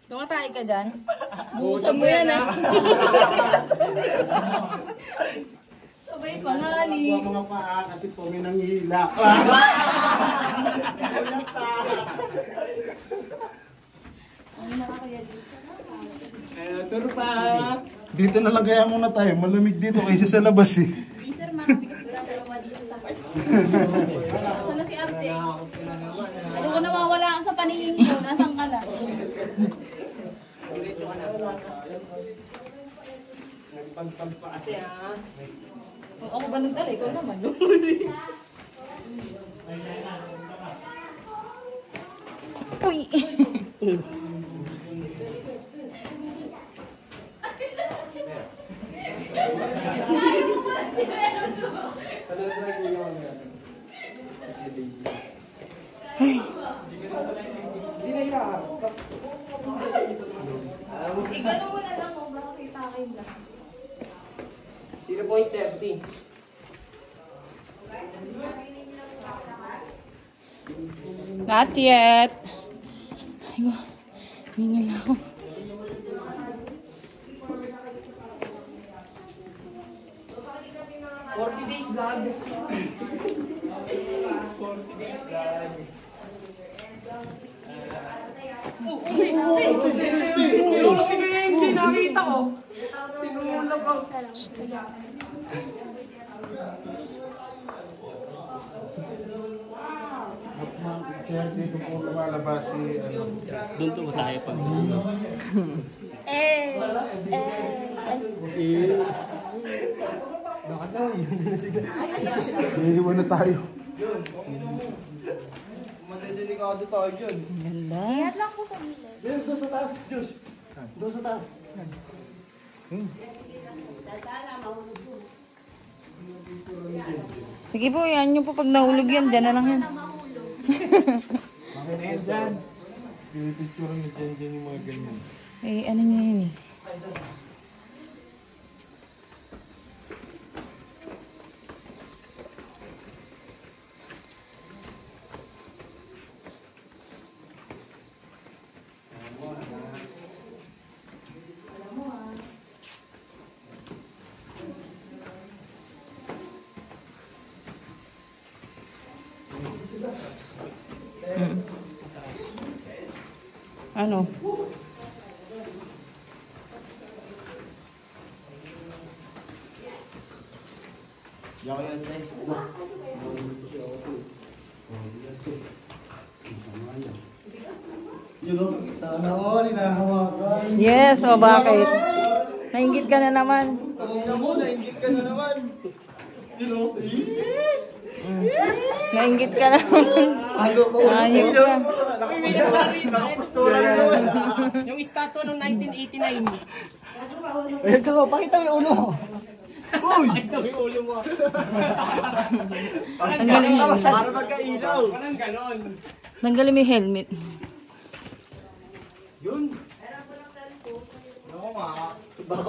Tumatay ka dyan? Buusan mo yan ah. Sabay pa nga ni. Huwag mga paa kasi po may nanghihila. Dito na lang kaya muna tayo. Malamig dito kaysa sa labas eh. Sir, makapigas wala sa lawa dito sa part. Sana si Arte. Alam ko nawawala ka sa paningin mo. Nasaan ka na? Nagpagpagpa kasi ha. Ako ba nagdala? Ikaw naman. Uy! Igano mo na lang mo. Baka kitakin lang. 0.30. Not yet. Ayun. Hingal ako. Days vlog. 40 days vlog. Hindi nakita ko. Tinulog ako. Sir, dito po lumalabas si ano. Doon to tayo pa. Bakit daw yun? Iiwan na tayo. Matidelikado tayo dyan. Ihat lang po sa milan. Doon sa taas, Diyos. Doon sa taas. Sige po, yan nyo po pag nahulog yan. Diyan na lang yan. Okay na yan dyan. Picture niyo dyan yung mga ganyan. Eh, ano nyo yun eh. Ano? Yan yan, tay. Yun o, sana all, hinahawakan. Yes, o bakit? Nainggit ka na naman. Kanina mo, nainggit ka na naman. Yun o, Nainggit ka na naman. Ano ko? Ayos ka. Nakapustura na naman. Yung statue noong 1989. Ayun ko, pakita mo yung ulo mo. Uy! Ito yung ulo mo. Tanggalin mo. Para magkailaw. Parang ganon. Tanggalin mo yung helmet. Yun. Oo nga. Baka